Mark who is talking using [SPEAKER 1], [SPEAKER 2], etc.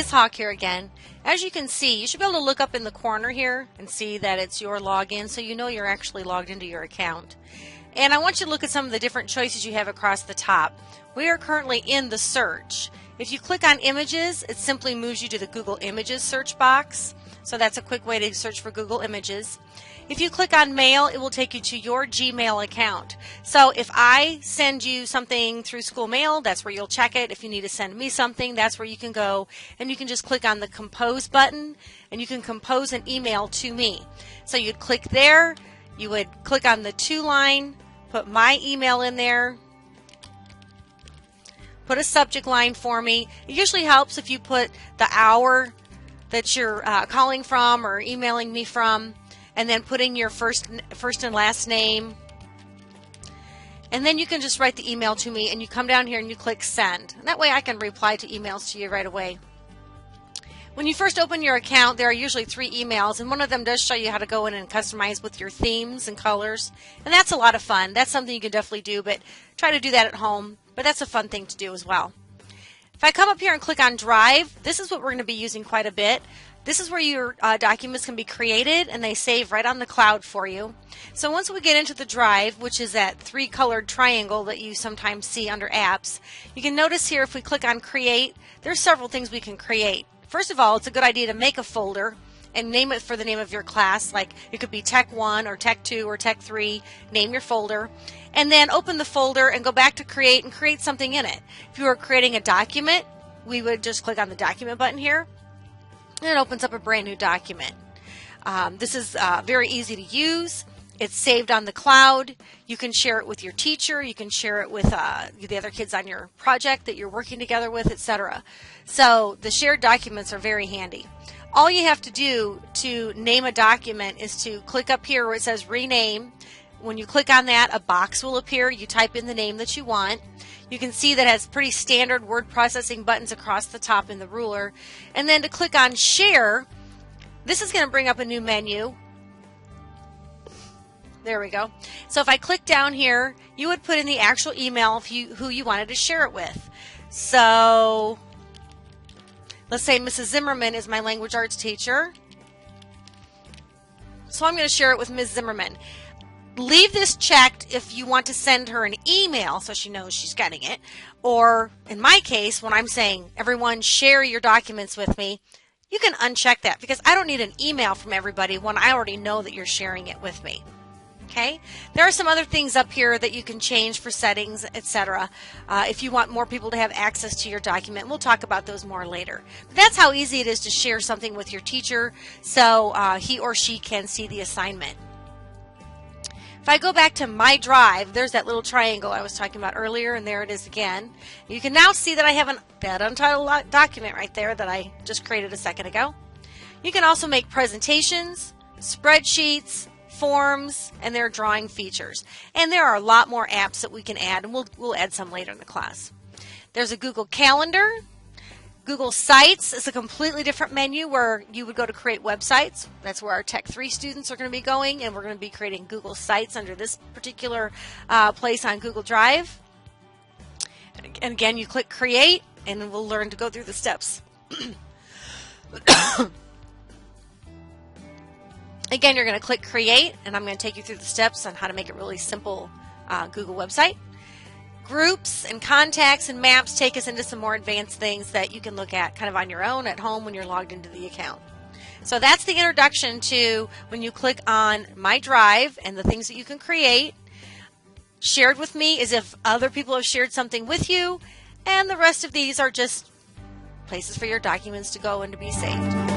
[SPEAKER 1] Ms. Hawk here again. As you can see, you should be able to look up in the corner here and see that it's your login, so you know you're actually logged into your account. And I want you to look at some of the different choices you have across the top. We are currently in the search. If you click on images, it simply moves you to the Google Images search box. So that's a quick way to search for Google Images. If you click on mail, it will take you to your Gmail account. So if I send you something through school mail, that's where you'll check it. If you need to send me something, that's where you can go, and you can just click on the compose button and you can compose an email to me. So you'd click there, you would click on the to line, put my email in there, put a subject line for me. It usually helps if you put the hour that you're calling from or emailing me from, and then putting your first and last name. And then you can just write the email to me, and you come down here and you click send. And that way I can reply to emails to you right away. When you first open your account, there are usually 3 emails, and one of them does show you how to go in and customize with your themes and colors. And that's a lot of fun. That's something you can definitely do, but try to do that at home. But that's a fun thing to do as well. If I come up here and click on Drive, this is what we're going to be using quite a bit. This is where your documents can be created and they save right on the cloud for you. So once we get into the Drive, which is that 3-colored triangle that you sometimes see under apps, you can notice here if we click on Create, there's several things we can create. First of all, it's a good idea to make a folder and name it for the name of your class. Like it could be Tech 1 or Tech 2 or Tech 3. Name your folder. And then open the folder and go back to Create and create something in it. If you were creating a document, we would just click on the document button here. And it opens up a brand new document. This is very easy to use. It's saved on the cloud. You can share it with your teacher. You can share it with the other kids on your project that you're working together with, etc. So the shared documents are very handy. All you have to do to name a document is to click up here where it says rename. When you click on that, a box will appear. You type in the name that you want. You can see that it has pretty standard word processing buttons across the top in the ruler. And then to click on share, this is going to bring up a new menu. There we go. So if I click down here, you would put in the actual email of who you wanted to share it with. So let's say Mrs. Zimmerman is my language arts teacher. So I'm going to share it with Ms. Zimmerman. Leave this checked if you want to send her an email so she knows she's getting it. Or in my case, when I'm saying, everyone share your documents with me, you can uncheck that because I don't need an email from everybody when I already know that you're sharing it with me. Okay? There are some other things up here that you can change for settings, etc. If you want more people to have access to your document. We'll talk about those more later. But that's how easy it is to share something with your teacher so he or she can see the assignment. If I go back to my Drive, there's that little triangle I was talking about earlier, and there it is again. You can now see that I have that untitled document right there that I just created a second ago. You can also make presentations, spreadsheets, forms, and there are drawing features. And there are a lot more apps that we can add, and we'll add some later in the class. There's a Google Calendar. Google Sites is a completely different menu where you would go to create websites. That's where our Tech 3 students are going to be going, and we're going to be creating Google Sites under this particular place on Google Drive. And again, you click Create, and we'll learn to go through the steps. Again, you're going to click Create, and I'm going to take you through the steps on how to make a really simple Google website. Groups and contacts and maps take us into some more advanced things that you can look at kind of on your own at home when you're logged into the account. So that's the introduction to when you click on My Drive and the things that you can create. Shared with me is if other people have shared something with you, and the rest of these are just places for your documents to go and to be saved.